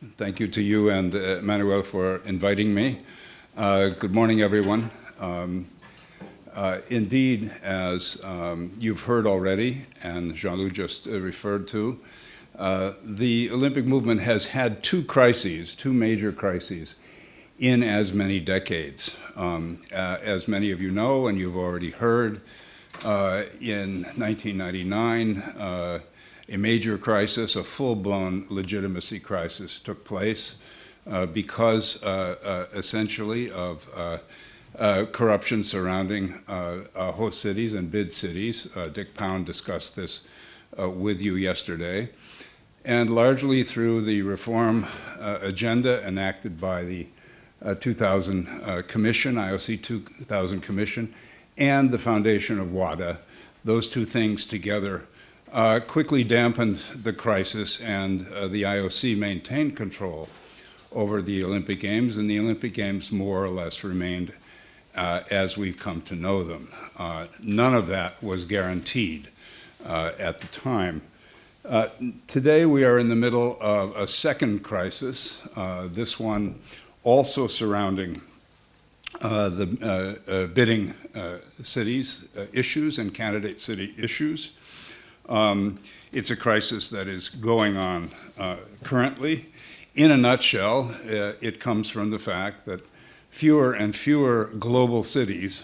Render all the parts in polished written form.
Thank you to you and Manuel for inviting me. Good morning, everyone. Indeed, as you've heard already, and Jean-Luc just referred to, the Olympic movement has had two major crises, in as many decades. As many of you know, and you've already heard, in 1999, a major crisis, a full-blown legitimacy crisis took place because, essentially, of corruption surrounding host cities and bid cities. Dick Pound discussed this with you yesterday. And largely through the reform agenda enacted by the 2000 Commission, IOC 2000 Commission, and the foundation of WADA, those two things together quickly dampened the crisis, and the IOC maintained control over the Olympic Games, and the Olympic Games more or less remained as we've come to know them. None of that was guaranteed at the time. Today we are in the middle of a second crisis, this one also surrounding the bidding cities issues and candidate city issues. It's a crisis that is going on currently. In a nutshell, it comes from the fact that fewer and fewer global cities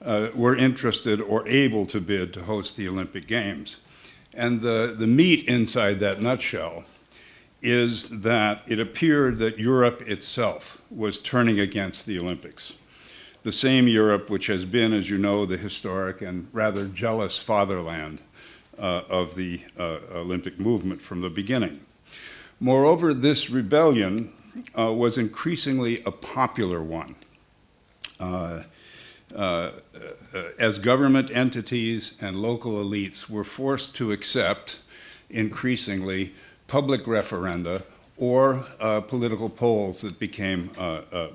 were interested or able to bid to host the Olympic Games. And the meat inside that nutshell is that it appeared that Europe itself was turning against the Olympics. The same Europe which has been, as you know, the historic and rather jealous fatherland of the Olympic movement from the beginning. Moreover, this rebellion was increasingly a popular one. As government entities and local elites were forced to accept, increasingly, public referenda or political polls that became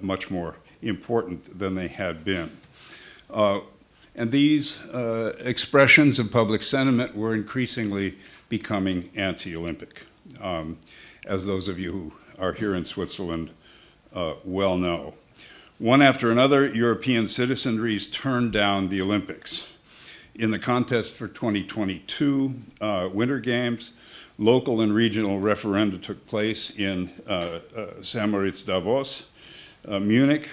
much more important than they had been. And these expressions of public sentiment were increasingly becoming anti-Olympic, as those of you who are here in Switzerland well know. One after another, European citizenries turned down the Olympics. In the contest for 2022 Winter Games, local and regional referenda took place in St. Moritz, Davos, Munich,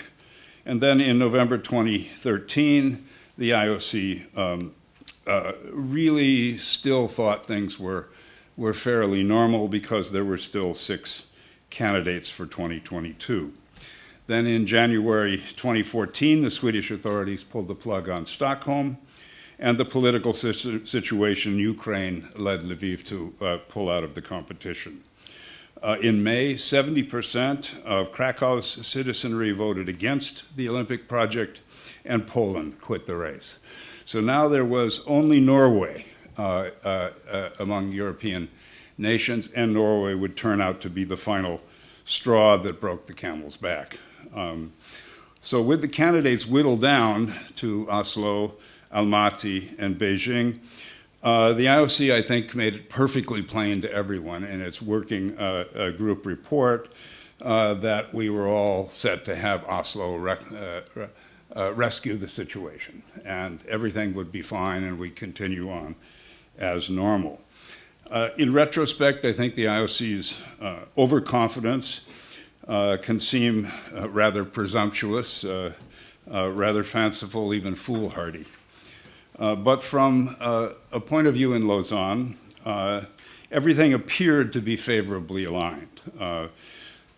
and then in November 2013, the IOC really still thought things were fairly normal because there were still 6 candidates for 2022. Then in January 2014, the Swedish authorities pulled the plug on Stockholm, and the political situation in Ukraine led Lviv to pull out of the competition. In May, 70% of Krakow's citizenry voted against the Olympic project, and Poland quit the race. So now there was only Norway among European nations, and Norway would turn out to be the final straw that broke the camel's back. So with the candidates whittled down to Oslo, Almaty, and Beijing, the IOC, I think, made it perfectly plain to everyone in its working group report that we were all set to have Oslo rescue the situation, and everything would be fine and we'd continue on as normal. In retrospect, I think the IOC's overconfidence can seem rather presumptuous, rather fanciful, even foolhardy. But from a point of view in Lausanne, everything appeared to be favorably aligned.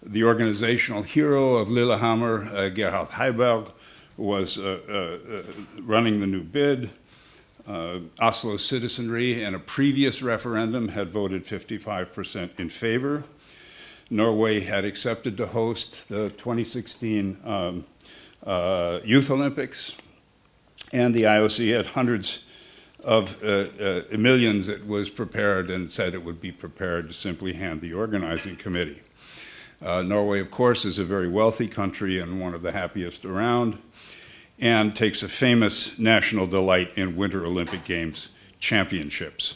The organizational hero of Lillehammer, Gerhard Heiberg, was running the new bid. Oslo's citizenry in a previous referendum had voted 55% in favor. Norway had accepted to host the 2016 Youth Olympics, and the IOC had hundreds of millions it was prepared and said it would be prepared to simply hand the organizing committee. Norway, of course, is a very wealthy country and one of the happiest around, and takes a famous national delight in Winter Olympic Games championships.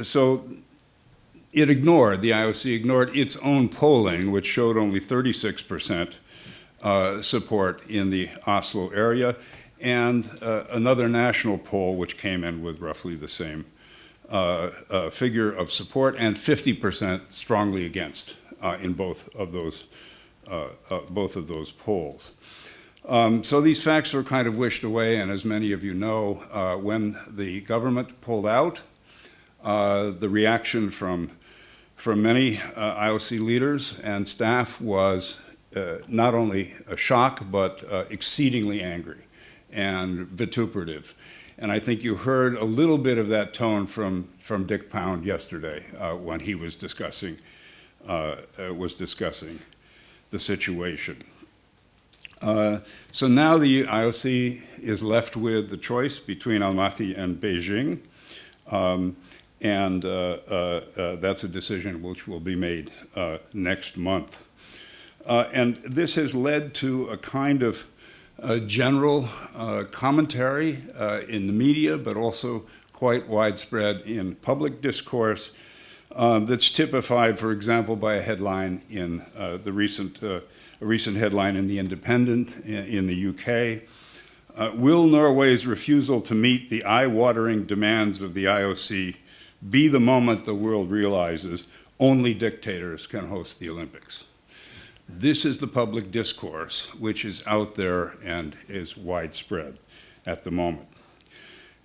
So the IOC ignored its own polling, which showed only 36% support in the Oslo area, and another national poll which came in with roughly the same figure of support, and 50% strongly against in both of those polls. So these facts were kind of wished away, and as many of you know, when the government pulled out, the reaction from many IOC leaders and staff was not only a shock, but exceedingly angry and vituperative. And I think you heard a little bit of that tone from Dick Pound yesterday when he was discussing the situation. So now the IOC is left with the choice between Almaty and Beijing, and that's a decision which will be made next month. And this has led to a kind of general commentary in the media, but also quite widespread in public discourse that's typified, for example, by a headline in a recent headline in The Independent in the UK. Will Norway's refusal to meet the eye-watering demands of the IOC be the moment the world realizes only dictators can host the Olympics? This is the public discourse which is out there and is widespread at the moment.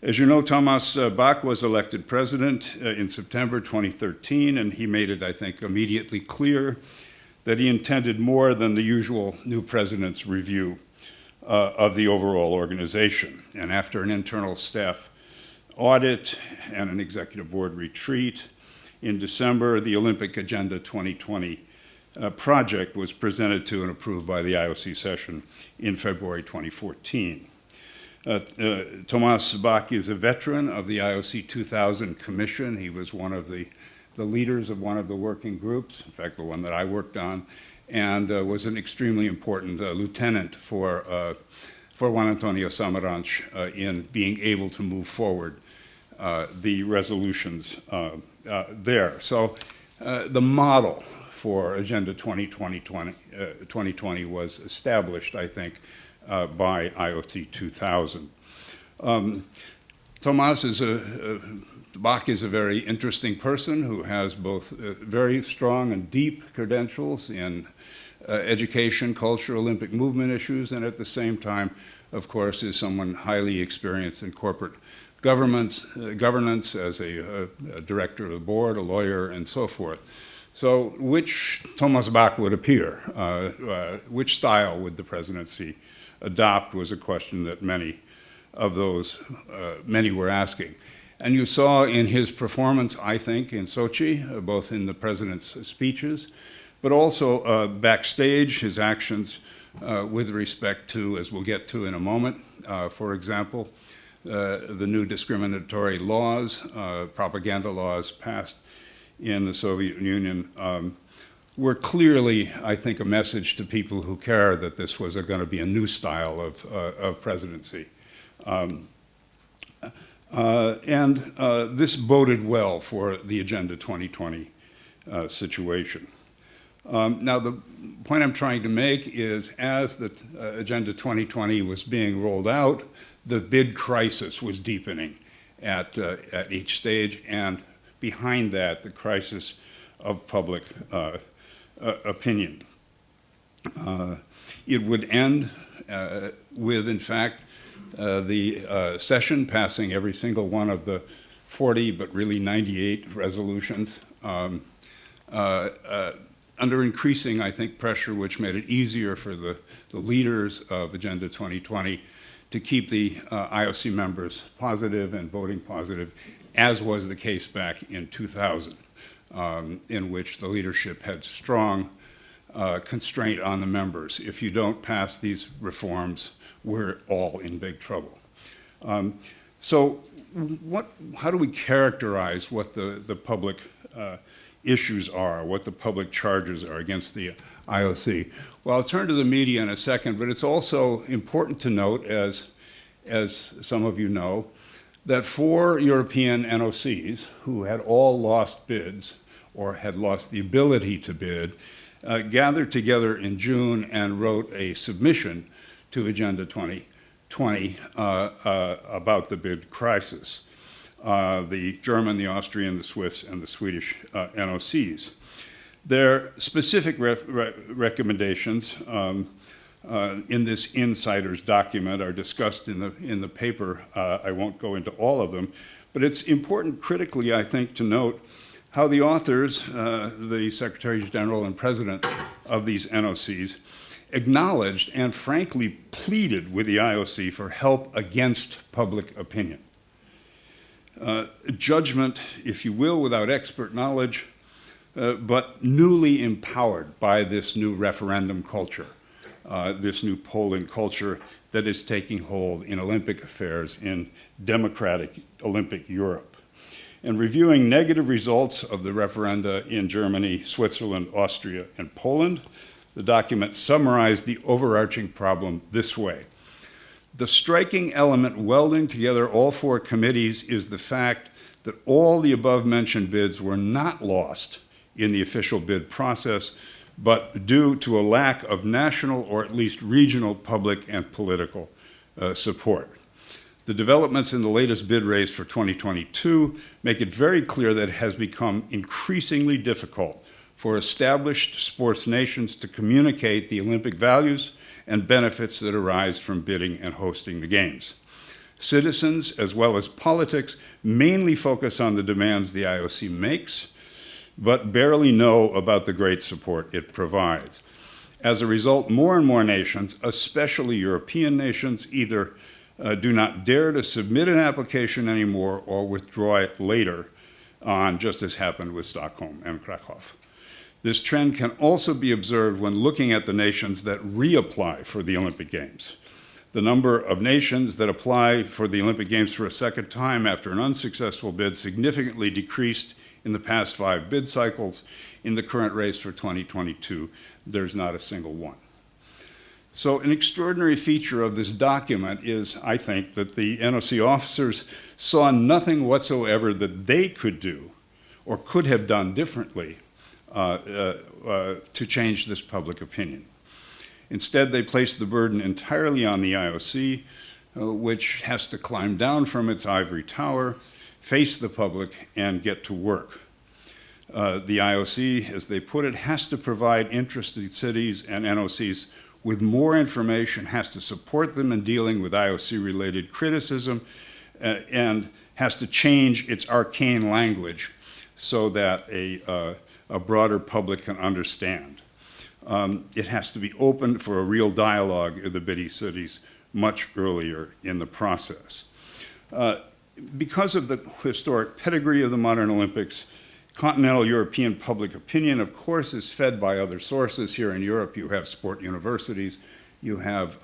As you know, Thomas Bach was elected president in September 2013, and he made it, I think, immediately clear that he intended more than the usual new president's review of the overall organization. And after an internal staff audit and an executive board retreat in December, the Olympic Agenda 2020 project was presented to and approved by the IOC session in February 2014. Thomas Bach is a veteran of the IOC 2000 Commission. He was one of the leaders of one of the working groups, in fact, the one that I worked on, and was an extremely important lieutenant for Juan Antonio Samaranch in being able to move forward the resolutions there. So the model for Agenda 2020 was established, I think, by IOC 2000. Bach is a very interesting person who has both very strong and deep credentials in education, culture, Olympic movement issues, and at the same time, of course, is someone highly experienced in corporate governance as a director of the board, a lawyer, and so forth. So which Thomas Bach would appear? Which style would the presidency adopt was a question that many were asking. And you saw in his performance, I think, in Sochi, both in the president's speeches, but also backstage, his actions with respect to, as we'll get to in a moment, for example, the new discriminatory laws, propaganda laws passed in the Soviet Union were clearly, I think, a message to people who care that this was going to be a new style of presidency. This boded well for the Agenda 2020 situation. Now, the point I'm trying to make is as the Agenda 2020 was being rolled out, the bid crisis was deepening at each stage, and behind that, the crisis of public opinion. It would end with, in fact, the session passing every single one of the 40, but really 98 resolutions under increasing, I think, pressure, which made it easier for the leaders of Agenda 2020 to keep the IOC members positive and voting positive, as was the case back in 2000, in which the leadership had strong constraint on the members. If you don't pass these reforms, we're all in big trouble. So how do we characterize what the public issues are, what the public charges are against the IOC? Well, I'll turn to the media in a second, but it's also important to note, as some of you know, that 4 European NOCs who had all lost bids or had lost the ability to bid, gathered together in June and wrote a submission to Agenda 2020 about the bid crisis. The German, the Austrian, the Swiss, and the Swedish NOCs. Their specific recommendations in this insider's document are discussed in the paper. I won't go into all of them, but it's important critically, I think, to note how the authors, the Secretaries General and President of these NOCs, acknowledged and frankly pleaded with the IOC for help against public opinion. Judgment, if you will, without expert knowledge, but newly empowered by this new referendum culture, this new polling culture that is taking hold in Olympic affairs in democratic Olympic Europe. And reviewing negative results of the referenda in Germany, Switzerland, Austria, and Poland, the document summarized the overarching problem this way. The striking element welding together all four committees is the fact that all the above-mentioned bids were not lost in the official bid process, but due to a lack of national or at least regional public and political support. The developments in the latest bid race for 2022 make it very clear that it has become increasingly difficult for established sports nations to communicate the Olympic values and benefits that arise from bidding and hosting the games. Citizens, as well as politics, mainly focus on the demands the IOC makes, but barely know about the great support it provides. As a result, more and more nations, especially European nations, either do not dare to submit an application anymore or withdraw it later on, just as happened with Stockholm and Krakow. This trend can also be observed when looking at the nations that reapply for the Olympic Games. The number of nations that apply for the Olympic Games for a second time after an unsuccessful bid significantly decreased in the past 5 bid cycles. In the current race for 2022, there's not a single one. So an extraordinary feature of this document is, I think, that the NOC officers saw nothing whatsoever that they could do or could have done differently to change this public opinion. Instead, they placed the burden entirely on the IOC, which has to climb down from its ivory tower, face the public, and get to work. The IOC, as they put it, has to provide interested cities and NOCs with more information, has to support them in dealing with IOC-related criticism, and has to change its arcane language so that a broader public can understand. It has to be open for a real dialogue in the bidding cities much earlier in the process. Because of the historic pedigree of the modern Olympics, continental European public opinion, of course, is fed by other sources. Here in Europe, you have sport universities, you have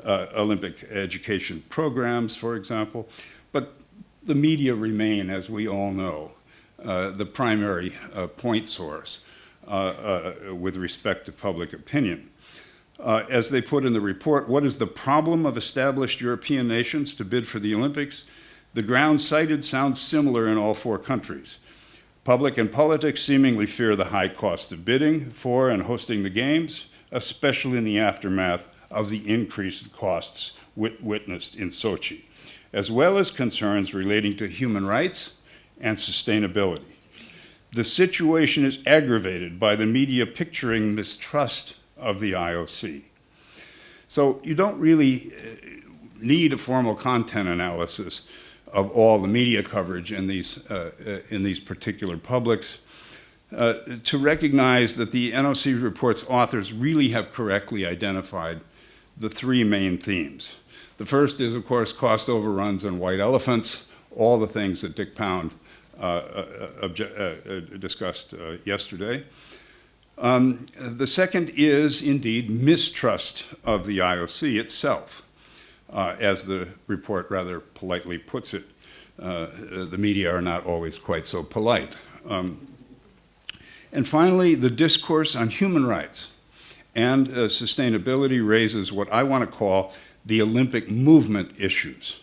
Olympic education programs, for example, but the media remain, as we all know, the primary point source with respect to public opinion. As they put in the report, what is the problem of established European nations to bid for the Olympics? The ground cited sounds similar in all 4 countries. Public and politics seemingly fear the high cost of bidding for and hosting the games, especially in the aftermath of the increased costs witnessed in Sochi, as well as concerns relating to human rights and sustainability. The situation is aggravated by the media picturing mistrust of the IOC. So you don't really need a formal content analysis of all the media coverage in these particular publics to recognize that the NOC report's authors really have correctly identified the 3 main themes. The first is, of course, cost overruns and white elephants, all the things that Dick Pound discussed yesterday. The second is, indeed, mistrust of the IOC itself. As the report rather politely puts it, the media are not always quite so polite. And finally, the discourse on human rights and sustainability raises what I want to call the Olympic movement issues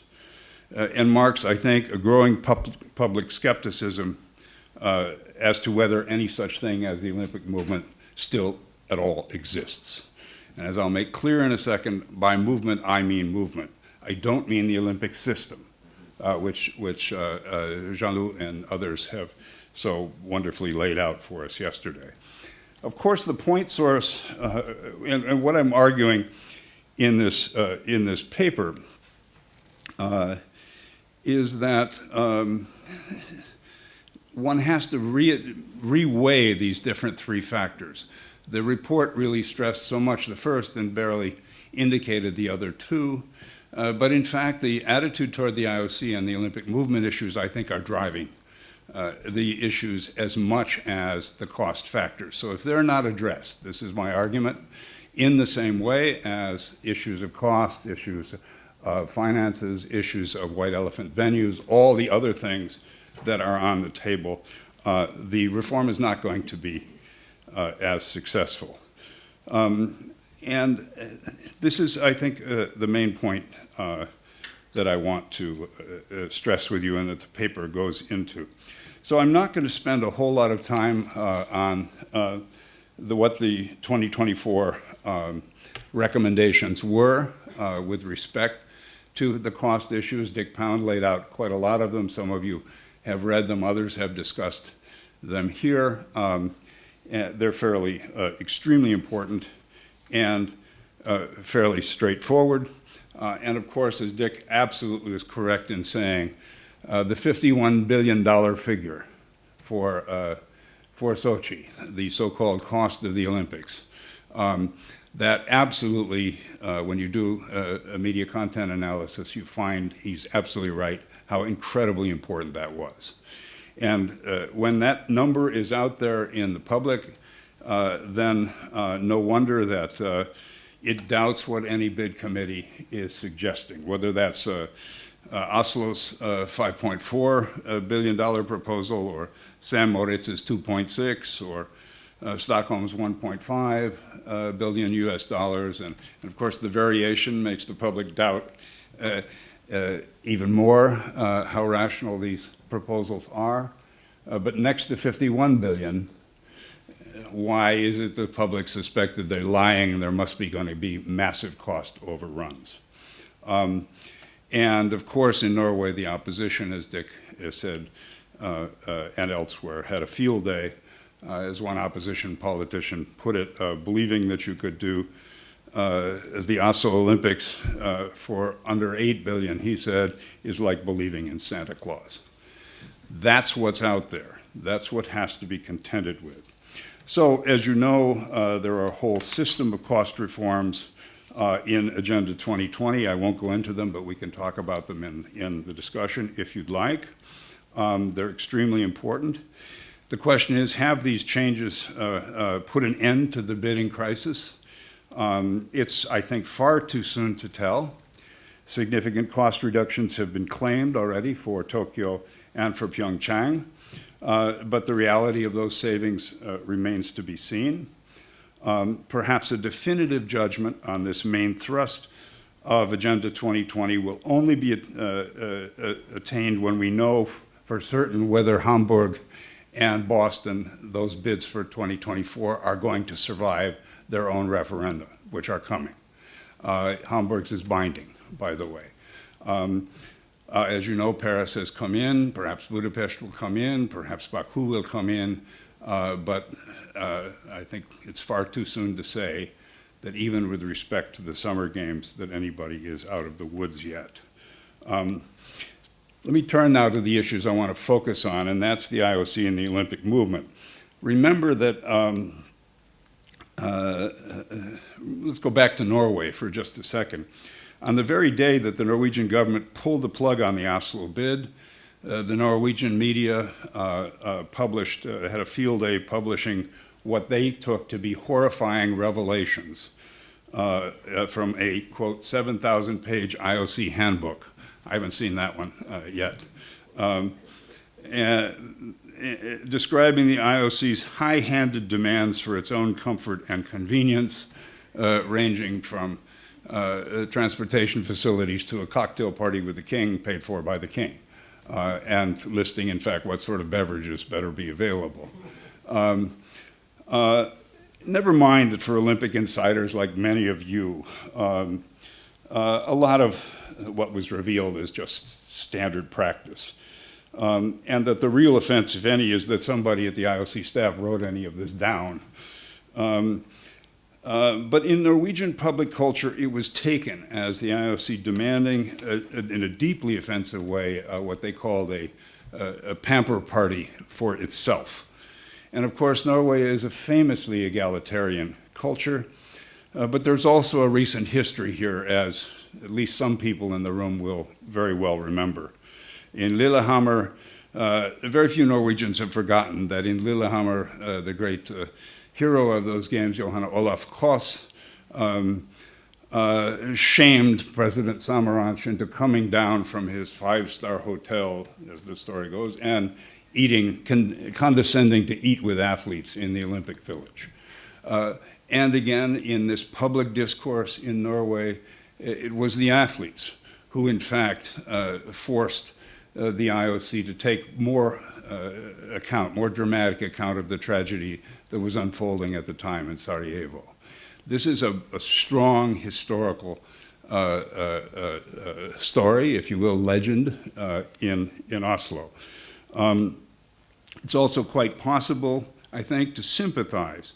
and marks, I think, a growing public skepticism as to whether any such thing as the Olympic movement still at all exists. And as I'll make clear in a second, by movement I mean movement. I don't mean the Olympic system, which Jean-Loup and others have so wonderfully laid out for us yesterday. Of course, the point source, and what I'm arguing in this paper is that one has to re-weigh these different three factors. The report really stressed so much the first and barely indicated the other two. But in fact, the attitude toward the IOC and the Olympic movement issues, I think, are driving the issues as much as the cost factors. So if they're not addressed, this is my argument, in the same way as issues of cost, issues of finances, issues of white elephant venues, all the other things that are on the table, the reform is not going to be as successful. And this is, I think, the main point that I want to stress with you and that the paper goes into. So I'm not going to spend a whole lot of time on what the 2024 recommendations were with respect to the cost issues. Dick Pound laid out quite a lot of them. Some of you have read them. Others have discussed them here. They're fairly extremely important and fairly straightforward. And of course, as Dick absolutely was correct in saying, the $51 billion figure for Sochi, the so-called cost of the Olympics, that absolutely, when you do a media content analysis, you find he's absolutely right how incredibly important that was. And when that number is out there in the public, then no wonder that it doubts what any bid committee is suggesting, whether that's Oslo's $5.4 billion proposal, or Sam Moritz's 2.6, or Stockholm's 1.5 billion US dollars. And of course, the variation makes the public doubt even more how rational these proposals are. But next to 51 billion, why is it the public suspected they're lying and there must be going to be massive cost overruns? And of course, in Norway, the opposition, as Dick said, and elsewhere, had a field day, as one opposition politician put it, believing that you could do the Oslo Olympics for under 8 billion, he said, is like believing in Santa Claus. That's what's out there. That's what has to be contended with. So, as you know, there are a whole system of cost reforms in Agenda 2020. I won't go into them, but we can talk about them in the discussion if you'd like. They're extremely important. The question is, have these changes put an end to the bidding crisis? It's, I think, far too soon to tell. Significant cost reductions have been claimed already for Tokyo and for Pyeongchang, but the reality of those savings remains to be seen. Perhaps a definitive judgment on this main thrust of Agenda 2020 will only be attained when we know for certain whether Hamburg and Boston, those bids for 2024, are going to survive their own referenda, which are coming. Hamburg's is binding, by the way. As you know, Paris has come in, perhaps Budapest will come in, perhaps Baku will come in, but I think it's far too soon to say that even with respect to the Summer Games that anybody is out of the woods yet. Let me turn now to the issues I want to focus on, and that's the IOC and the Olympic movement. Remember that, let's go back to Norway for just a second. On the very day that the Norwegian government pulled the plug on the Oslo bid, the Norwegian media had a field day publishing what they took to be horrifying revelations from a, quote, 7,000-page IOC handbook. I haven't seen that one yet. Describing the IOC's high-handed demands for its own comfort and convenience, ranging from transportation facilities to a cocktail party with the king paid for by the king. and listing, in fact, what sort of beverages better be available. Never mind that for Olympic insiders like many of you, a lot of what was revealed is just standard practice. And that the real offense, if any, is that somebody at the IOC staff wrote any of this down. But in Norwegian public culture, it was taken as the IOC demanding, in a deeply offensive way, what they called a pamper party for itself. And of course, Norway is a famously egalitarian culture, but there's also a recent history here, as at least some people in the room will very well remember. In Lillehammer, very few Norwegians have forgotten that in Lillehammer, the great hero of those games, Johan Olaf Koss, shamed President Samaranch into coming down from his five-star hotel, as the story goes, and condescending to eat with athletes in the Olympic Village. And again, in this public discourse in Norway, it was the athletes who, in fact, forced the IOC to take more dramatic account of the tragedy that was unfolding at the time in Sarajevo. This is a strong historical story, if you will, legend in Oslo. It's also quite possible, I think, to sympathize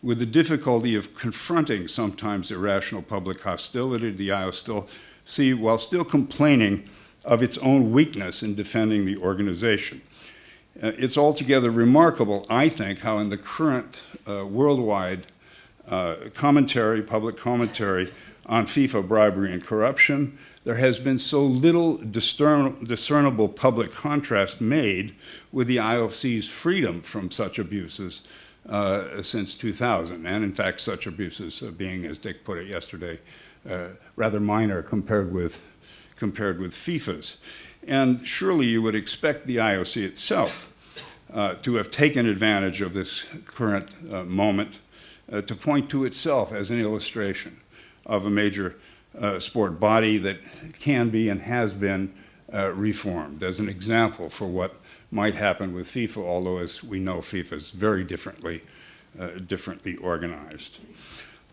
with the difficulty of confronting sometimes irrational public hostility to the IOC while still complaining of its own weakness in defending the organization. It's altogether remarkable, I think, how in the current worldwide public commentary on FIFA bribery and corruption, there has been so little discernible public contrast made with the IOC's freedom from such abuses since 2000, and in fact such abuses being, as Dick put it yesterday, rather minor compared with FIFA's. And surely you would expect the IOC itself to have taken advantage of this current moment to point to itself as an illustration of a major sport body that can be and has been reformed, as an example for what might happen with FIFA, although as we know, FIFA is very differently organized.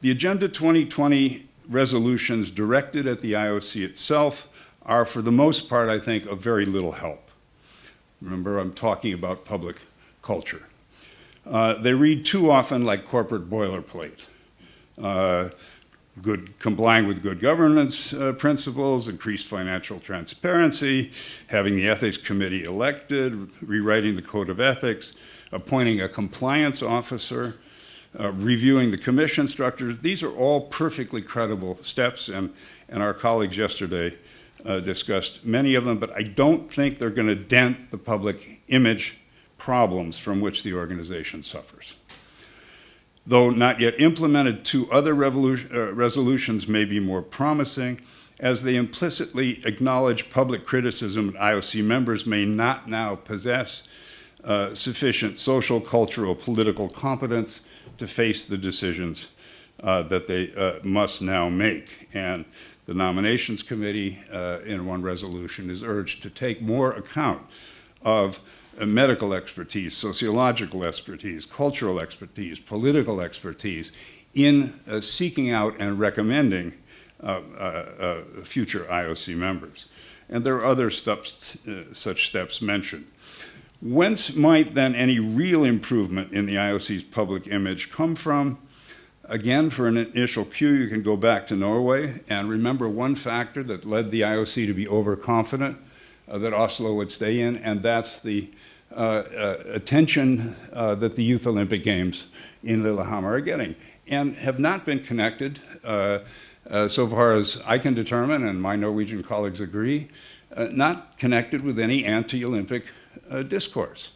The Agenda 2020 resolutions directed at the IOC itself are, for the most part, I think, of very little help. Remember, I'm talking about public culture. They read too often like corporate boilerplate. Complying with good governance principles, increased financial transparency, having the ethics committee elected, rewriting the code of ethics, appointing a compliance officer, reviewing the commission structure. These are all perfectly credible steps, and our colleagues yesterday discussed many of them, but I don't think they're going to dent the public image problems from which the organization suffers. Though not yet implemented, two other resolutions may be more promising, as they implicitly acknowledge public criticism that IOC members may not now possess sufficient social, cultural, political competence to face the decisions that they must now make. And the nominations committee in one resolution is urged to take more account of medical expertise, sociological expertise, cultural expertise, political expertise in seeking out and recommending future IOC members. And there are other steps, such steps mentioned. Whence might then any real improvement in the IOC's public image come from? Again, for an initial cue, you can go back to Norway and remember one factor that led the IOC to be overconfident that Oslo would stay in, and that's the attention that the Youth Olympic Games in Lillehammer are getting, and have not been connected, so far as I can determine, and my Norwegian colleagues agree, not connected with any anti-Olympic discourse.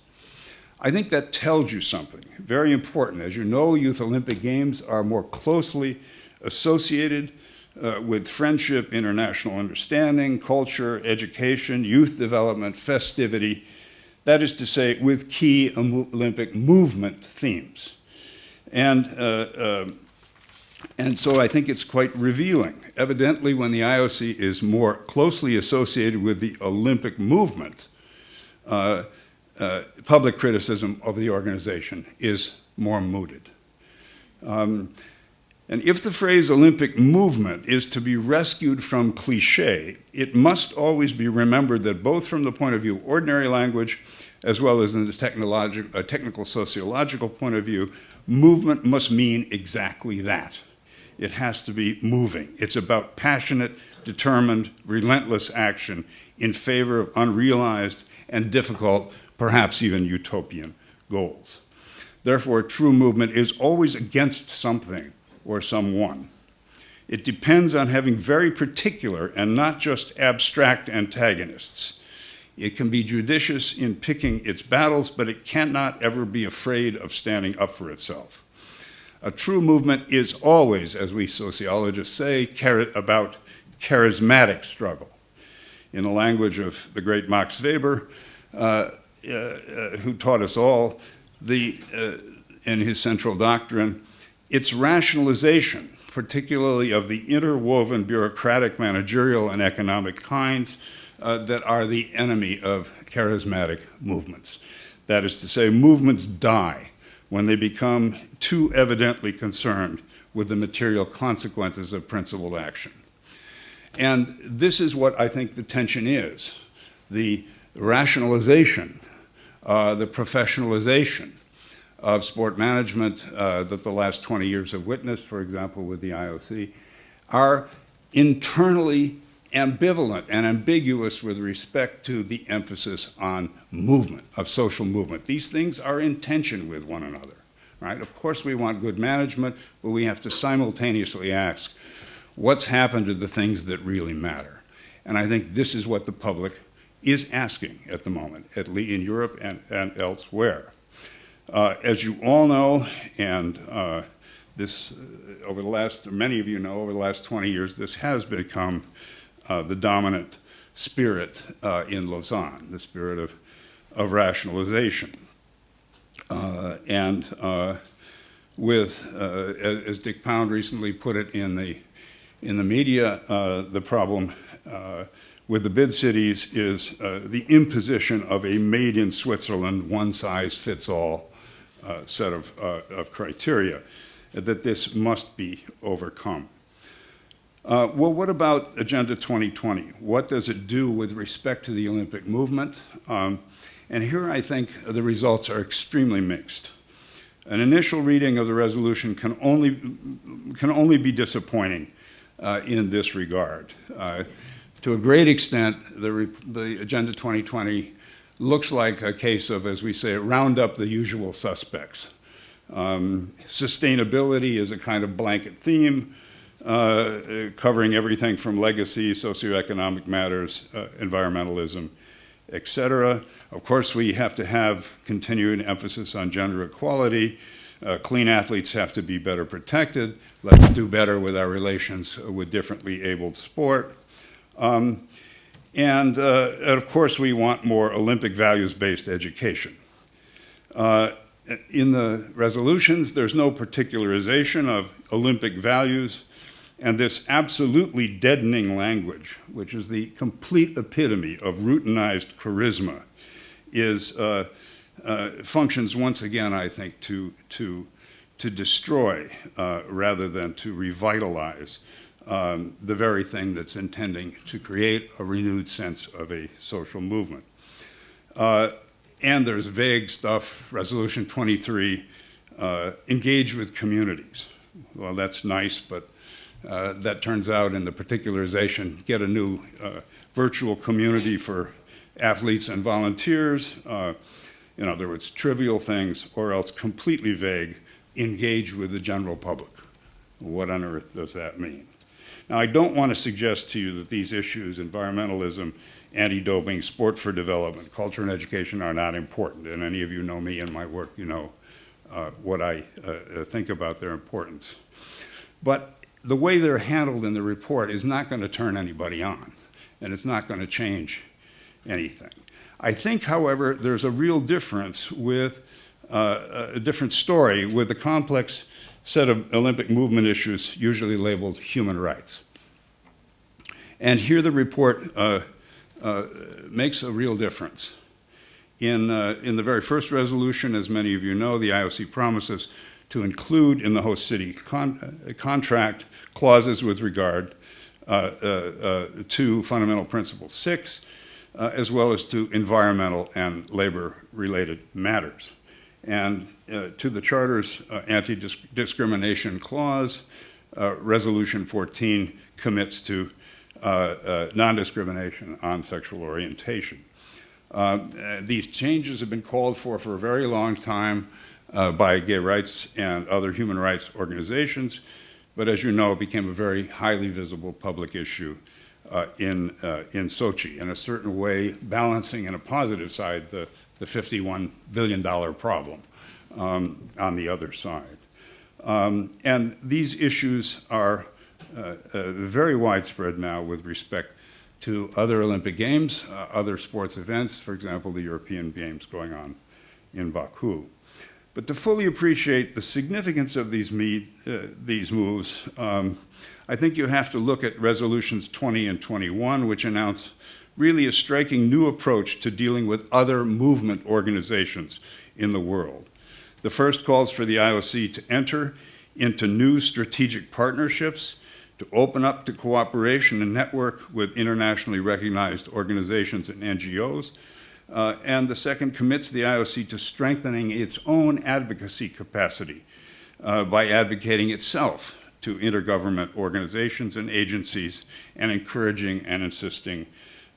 I think that tells you something very important. As you know, Youth Olympic Games are more closely associated with friendship, international understanding, culture, education, youth development, festivity, that is to say, with key Olympic movement themes. And so I think it's quite revealing. Evidently, when the IOC is more closely associated with the Olympic movement, public criticism of the organization is more mooted. And if the phrase Olympic movement is to be rescued from cliche, it must always be remembered that both from the point of view of ordinary language, as well as in the technical sociological point of view, movement must mean exactly that. It has to be moving. It's about passionate, determined, relentless action in favor of unrealized and difficult, perhaps even utopian goals. Therefore, true movement is always against something or someone. It depends on having very particular and not just abstract antagonists. It can be judicious in picking its battles, but it cannot ever be afraid of standing up for itself. A true movement is always, as we sociologists say, about charismatic struggle. In the language of the great Max Weber, who taught us all, in his central doctrine, it's rationalization, particularly of the interwoven bureaucratic, managerial, and economic kinds that are the enemy of charismatic movements. That is to say, movements die when they become too evidently concerned with the material consequences of principled action. And this is what I think the tension is. The rationalization, the professionalization of sport management that the last 20 years have witnessed, for example, with the IOC, are internally ambivalent and ambiguous with respect to the emphasis on movement, of social movement. These things are in tension with one another, right? Of course we want good management, but we have to simultaneously ask, what's happened to the things that really matter? And I think this is what the public is asking at the moment, at least in Europe and elsewhere. As you all know, and over the last, many of you know, over the last 20 years, this has become the dominant spirit in Lausanne, the spirit of rationalization. With, as Dick Pound recently put it in the media, the problem with the bid cities is the imposition of a made in Switzerland, one-size-fits-all set of criteria, that this must be overcome. Well, what about Agenda 2020? What does it do with respect to the Olympic movement? And here I think the results are extremely mixed. An initial reading of the resolution can only be disappointing in this regard. To a great extent, the Agenda 2020 looks like a case of, as we say, round up the usual suspects. Sustainability is a kind of blanket theme, covering everything from legacy, socioeconomic matters, environmentalism, etc. Of course, we have to have continuing emphasis on gender equality. Clean athletes have to be better protected. Let's do better with our relations with differently abled sport. And of course, we want more Olympic values-based education. In the resolutions, there's no particularization of Olympic values, and this absolutely deadening language, which is the complete epitome of routinized charisma, functions once again, I think, to destroy rather than to revitalize the very thing that's intending to create a renewed sense of a social movement. And there's vague stuff, Resolution 23, engage with communities. Well, that's nice, but that turns out in the particularization, get a new virtual community for athletes and volunteers. In other words, trivial things, or else completely vague, engage with the general public. What on earth does that mean? Now, I don't want to suggest to you that these issues, environmentalism, anti-doping, sport for development, culture and education, are not important. And any of you know me and my work, you know what I think about their importance. But the way they're handled in the report is not going to turn anybody on, and it's not going to change anything. I think, however, there's a real difference with a different story with the complex set of Olympic movement issues usually labeled human rights. And here the report makes a real difference. In the very first resolution, as many of you know, the IOC promises to include in the host city contract clauses with regard to Fundamental Principle 6, as well as to environmental and labor-related matters. And to the Charter's anti-discrimination clause, Resolution 14 commits to non-discrimination on sexual orientation. These changes have been called for a very long time by gay rights and other human rights organizations, but as you know, it became a very highly visible public issue in Sochi, in a certain way balancing in a positive side the $51 billion problem on the other side. And these issues are very widespread now with respect to other Olympic Games, other sports events, for example, the European Games going on in Baku. But to fully appreciate the significance of these moves, I think you have to look at resolutions 20 and 21, which announce really a striking new approach to dealing with other movement organizations in the world. The first calls for the IOC to enter into new strategic partnerships, to open up to cooperation and network with internationally recognized organizations and NGOs. And the second commits the IOC to strengthening its own advocacy capacity by advocating itself to intergovernment organizations and agencies and encouraging and insisting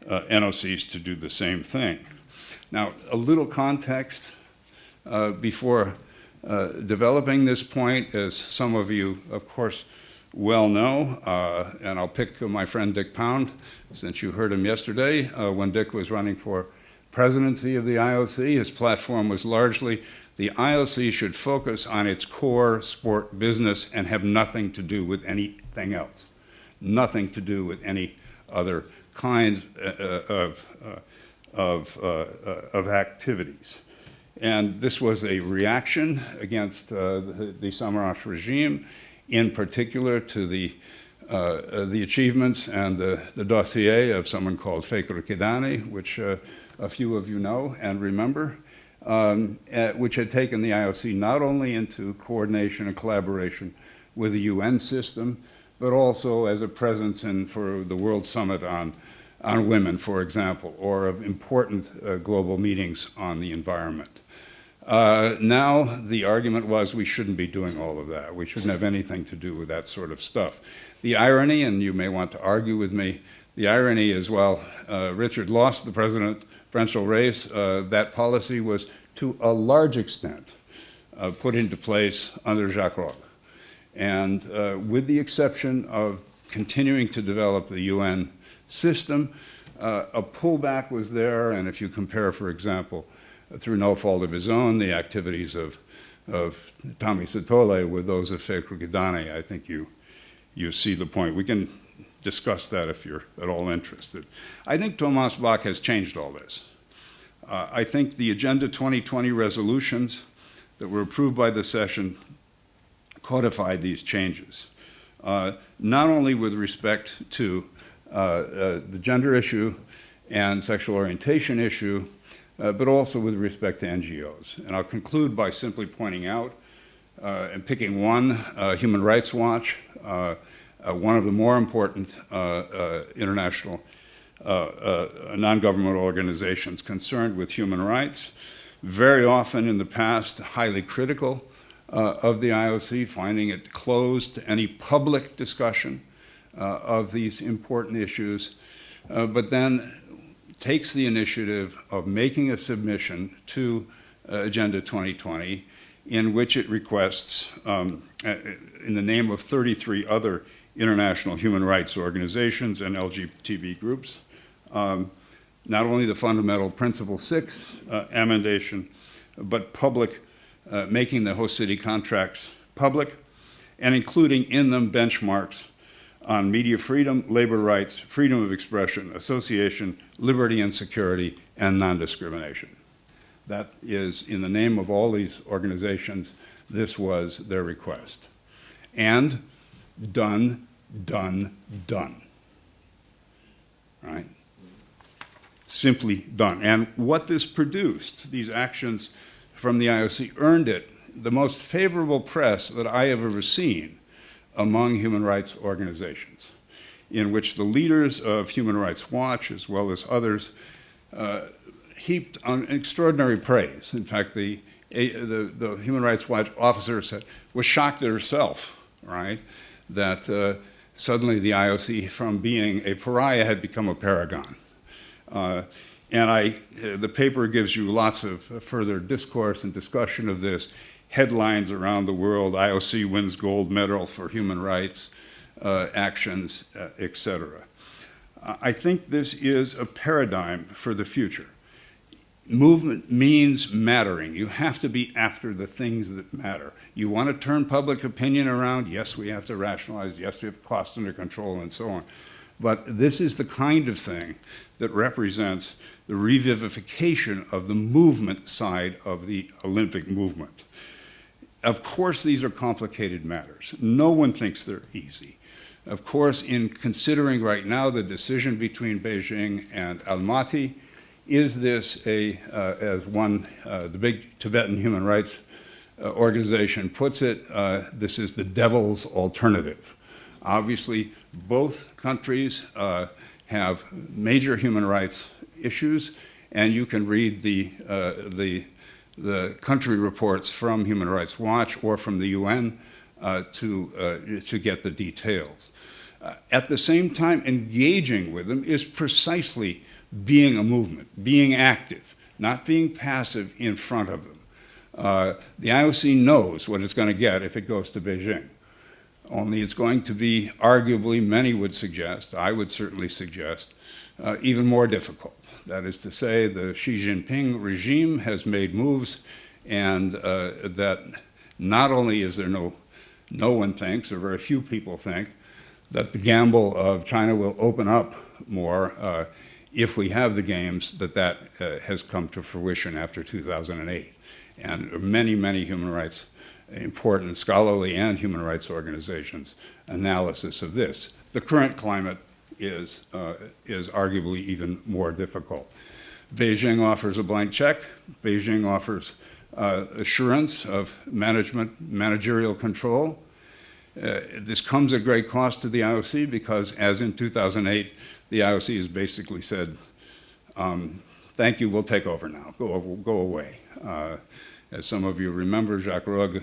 NOCs to do the same thing. Now, a little context before developing this point, as some of you, of course, well know, and I'll pick my friend Dick Pound, since you heard him yesterday, when Dick was running for presidency of the IOC. His platform was largely the IOC should focus on its core sport business and have nothing to do with anything else, nothing to do with any other kinds of activities. And this was a reaction against the Samaras regime, in particular to the achievements and the dossier of someone called Fekir Kidani, which a few of you know and remember, which had taken the IOC not only into coordination and collaboration with the UN system, but also as a presence for the World Summit on women, for example, or of important global meetings on the environment. Now, the argument was we shouldn't be doing all of that. We shouldn't have anything to do with that sort of stuff. The irony, and you may want to argue with me, the irony is, while Richard lost the presidential race, that policy was to a large extent put into place under Jacques Roch. And with the exception of continuing to develop the UN system, a pullback was there, and if you compare, for example, through no fault of his own, the activities of Tommy Sithole with those of Fekir Kidani, I think you see the point. We can discuss that if you're at all interested. I think Thomas Bach has changed all this. I think the Agenda 2020 resolutions that were approved by the session codified these changes, not only with respect to the gender issue and sexual orientation issue, but also with respect to NGOs. And I'll conclude by simply pointing out and picking one, Human Rights Watch, one of the more important international non-governmental organizations concerned with human rights, very often in the past highly critical of the IOC, finding it closed to any public discussion of these important issues, but then takes the initiative of making a submission to Agenda 2020 in which it requests, in the name of 33 other international human rights organizations and LGBT groups, not only the Fundamental Principle 6 amendation, but public, making the host city contracts public, and including in them benchmarks on media freedom, labor rights, freedom of expression, association, liberty and security, and non-discrimination. That is, in the name of all these organizations, this was their request. And done, done, done. Right? simply done. And what this produced, these actions from the IOC, earned it the most favorable press that I have ever seen among human rights organizations, in which the leaders of Human Rights Watch, as well as others, heaped on extraordinary praise. In fact, the Human Rights Watch officer was shocked at herself, right, that suddenly the IOC, from being a pariah, had become a paragon. The paper gives you lots of further discourse and discussion of this, headlines around the world: IOC wins gold medal for human rights actions, etc. I think this is a paradigm for the future. Movement means mattering. You have to be after the things that matter. You want to turn public opinion around? Yes, we have to rationalize. Yes, we have costs under control and so on. But this is the kind of thing that represents the revivification of the movement side of the Olympic movement. Of course, these are complicated matters. No one thinks they're easy. Of course, in considering right now the decision between Beijing and Almaty, is this as the big Tibetan human rights organization puts it, this is the devil's alternative. Obviously, both countries have major human rights issues, and you can read the country reports from Human Rights Watch or from the UN to get the details. At the same time, engaging with them is precisely being a movement, being active, not being passive in front of them. The IOC knows what it's going to get if it goes to Beijing. Only it's going to be, arguably, many would suggest, I would certainly suggest, even more difficult. That is to say, the Xi Jinping regime has made moves, and that not only is there no one thinks, or very few people think, that the gamble of China will open up more if we have the games, that has come to fruition after 2008. And many, many human rights, important scholarly and human rights organizations, analysis of this. The current climate is arguably even more difficult. Beijing offers a blank check. Beijing offers assurance of managerial control. This comes at great cost to the IOC because, as in 2008, the IOC has basically said, thank you, we'll take over now, go away. As some of you remember, Jacques Rogge,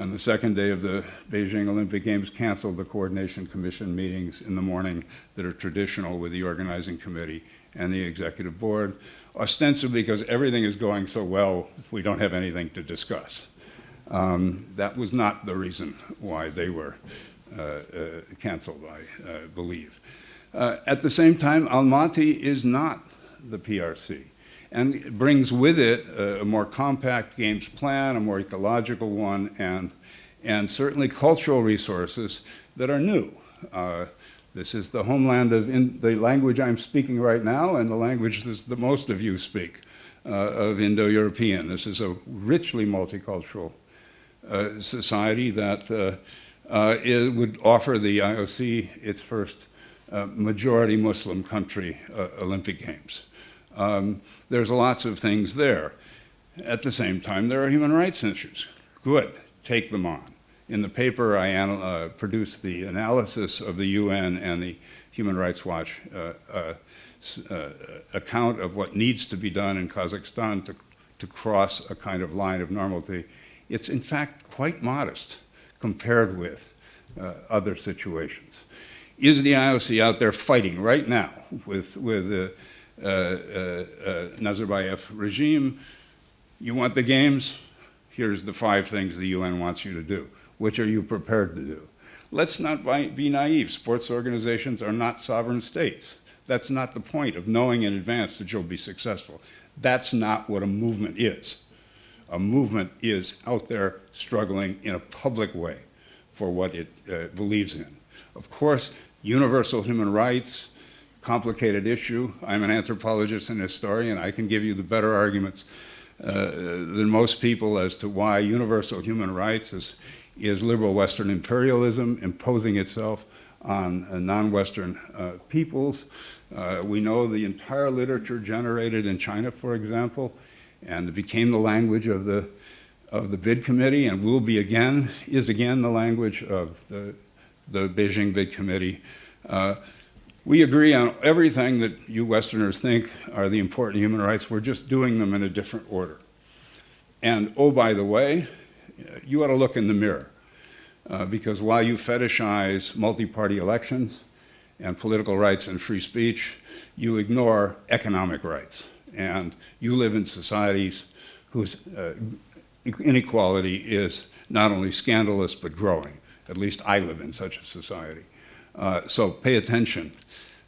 on the second day of the Beijing Olympic Games, canceled the Coordination Commission meetings in the morning that are traditional with the organizing committee and the executive board, ostensibly because everything is going so well, we don't have anything to discuss. That was not the reason why they were canceled, I believe. At the same time, Almaty is not the PRC, and it brings with it a more compact games plan, a more ecological one, and certainly cultural resources that are new. This is the homeland of the language I'm speaking right now, and the language that most of you speak, of Indo-European. This is a richly multicultural society that it would offer the IOC its first majority Muslim country Olympic Games. There's lots of things there. At the same time, there are human rights issues. Good, take them on. In the paper, I produced the analysis of the UN and the Human Rights Watch account of what needs to be done in Kazakhstan to cross a kind of line of normality. It's in fact quite modest compared with other situations. Is the IOC out there fighting right now with the Nazarbayev regime? You want the games? Here's the 5 things the UN wants you to do. Which are you prepared to do? Let's not be naive. Sports organizations are not sovereign states. That's not the point of knowing in advance that you'll be successful. That's not what a movement is. A movement is out there struggling in a public way for what it believes in. Of course, universal human rights, complicated issue. I'm an anthropologist and historian. I can give you the better arguments than most people as to why universal human rights is liberal Western imperialism imposing itself on non-Western peoples. We know the entire literature generated in China, for example, and it became the language of the bid committee, and is again the language of the Beijing bid committee. We agree on everything that you Westerners think are the important human rights. We're just doing them in a different order. And oh, by the way, you ought to look in the mirror, because while you fetishize multi-party elections and political rights and free speech, you ignore economic rights. And you live in societies whose inequality is not only scandalous but growing. At least I live in such a society. So pay attention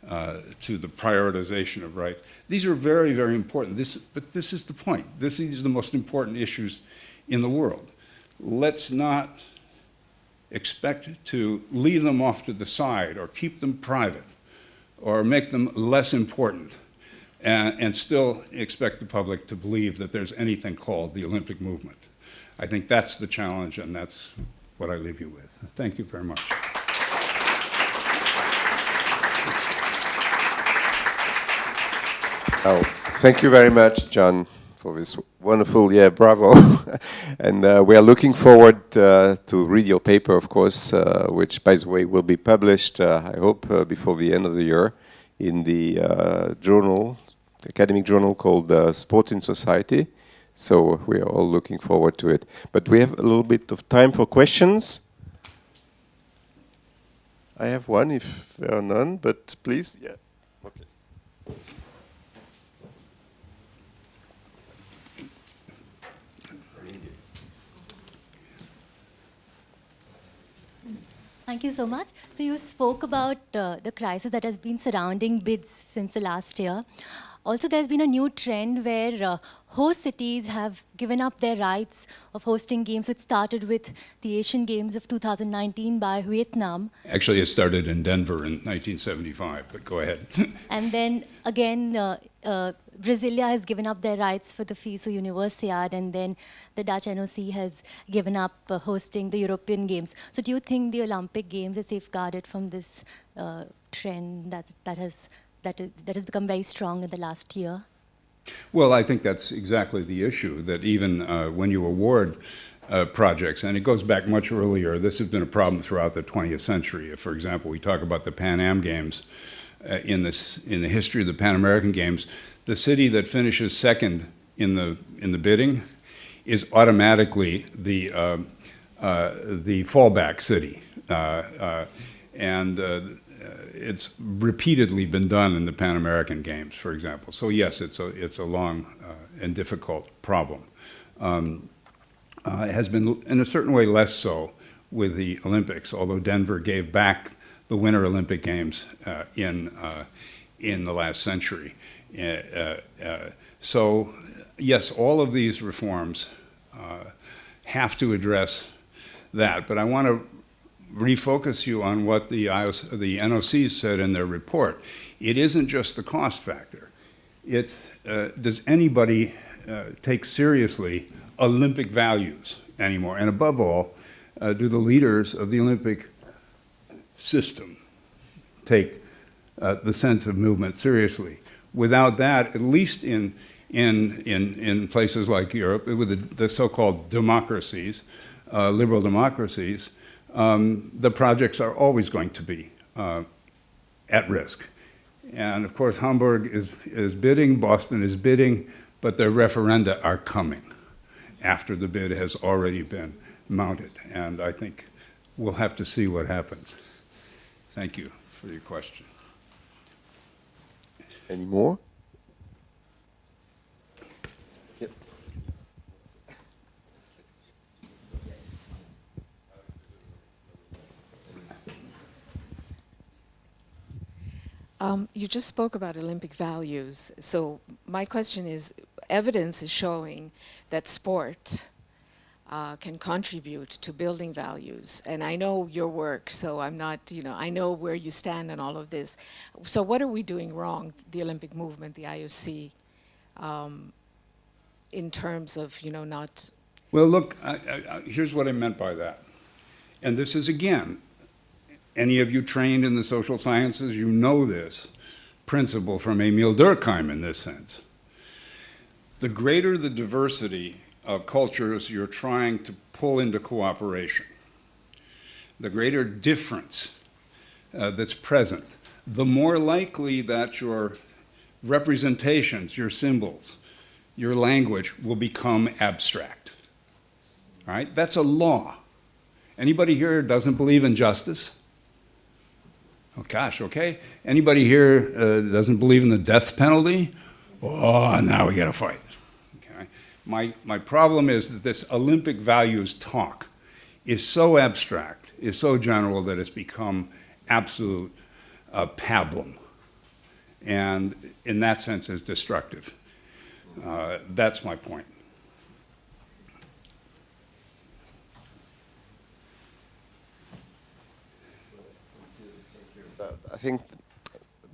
to the prioritization of rights. These are very, very important. But this is the point. These are the most important issues in the world. Let's not expect to leave them off to the side or keep them private or make them less important and still expect the public to believe that there's anything called the Olympic movement. I think that's the challenge, and that's what I leave you with. Thank you very much. Oh, thank you very much, John, for this wonderful, bravo. And we are looking forward to read your paper, of course, which, by the way, will be published, I hope, before the end of the year in the academic journal called Sport in Society. So we are all looking forward to it. But we have a little bit of time for questions. I have one, if there are none, but please, yeah. Okay. Thank you so much. So you spoke about the crisis that has been surrounding bids since the last year. Also, there's been a new trend where host cities have given up their rights of hosting games. It started with the Asian Games of 2019 by Vietnam. Actually, it started in Denver in 1975, but go ahead. And then again, Brasilia has given up their rights for the FISU Universiade, and then the Dutch NOC has given up hosting the European Games. So do you think the Olympic Games is safeguarded from this trend that has become very strong in the last year? Well, I think that's exactly the issue, that even when you award projects, and it goes back much earlier, this has been a problem throughout the 20th century. If, for example, we talk about the Pan Am Games, in the history of the Pan American Games, the city that finishes second in the bidding is automatically the fallback city. It's repeatedly been done in the Pan American Games, for example. So yes, it's a long and difficult problem. It has been, in a certain way, less so with the Olympics, although Denver gave back the Winter Olympic Games in the last century. So yes, all of these reforms have to address that. But I want to refocus you on what the NOCs said in their report. It isn't just the cost factor. It's, does anybody take seriously Olympic values anymore? And above all, do the leaders of the Olympic system take the sense of movement seriously? Without that, at least in places like Europe, with the so-called democracies, liberal democracies, the projects are always going to be at risk. And of course, Hamburg is bidding, Boston is bidding, but their referenda are coming after the bid has already been mounted. And I think we'll have to see what happens. Thank you for your question. Any more? Yep. You just spoke about Olympic values. So my question is, evidence is showing that sport can contribute to building values. And I know your work, so I'm not, I know where you stand on all of this. So what are we doing wrong, the Olympic movement, the IOC, in terms of, not... Well, look, here's what I meant by that. And this is, again, any of you trained in the social sciences, you know this. principle from Emil Durkheim in this sense. The greater the diversity of cultures you're trying to pull into cooperation, the greater difference that's present, the more likely that your representations, your symbols, your language will become abstract. All right? That's a law. Anybody here doesn't believe in justice? Oh gosh, okay. Anybody here doesn't believe in the death penalty? Oh, now we gotta fight. Okay. My problem is that this Olympic values talk is so abstract, is so general that it's become absolute pablum. And in that sense is destructive. That's my point. I think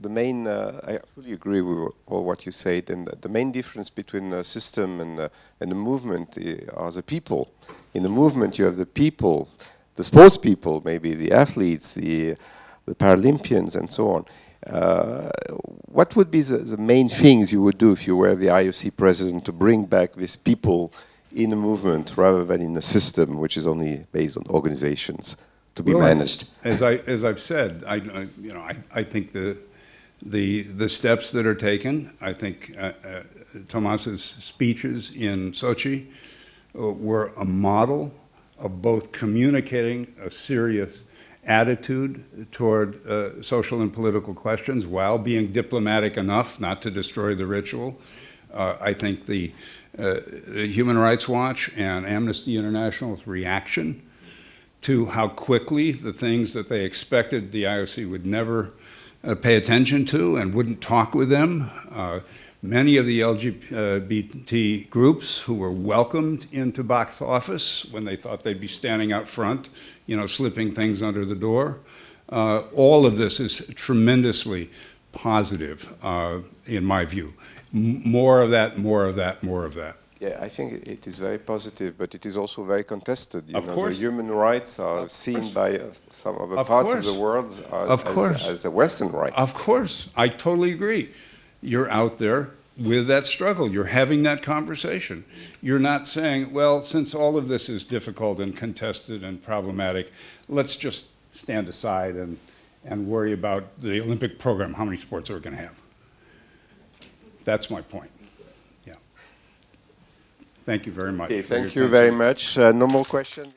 the main, I fully agree with all what you said, and the main difference between the system and the movement are the people. In the movement you have the people, the sports people, maybe the athletes, the Paralympians and so on. What would be the main things you would do if you were the IOC president to bring back these people in a movement rather than in a system which is only based on organizations to be managed? As I've said, I think the steps that are taken, I think Tomas's speeches in Sochi were a model of both communicating a serious attitude toward social and political questions while being diplomatic enough not to destroy the ritual. I think the Human Rights Watch and Amnesty International's reaction to how quickly the things that they expected the IOC would never pay attention to and wouldn't talk with them. Many of the LGBT groups who were welcomed into box office when they thought they'd be standing out front, slipping things under the door. All of this is tremendously positive, in my view. More of that, more of that, more of that. Yeah, I think it is very positive, but it is also very contested. Of course. The human rights are seen by some other parts of the world as the Western rights. Of course, I totally agree. You're out there with that struggle. You're having that conversation. You're not saying, well, since all of this is difficult and contested and problematic, let's just stand aside and worry about the Olympic program, how many sports are we going to have? That's my point. Yeah. Thank you very much. Okay, thank you very much. No more questions?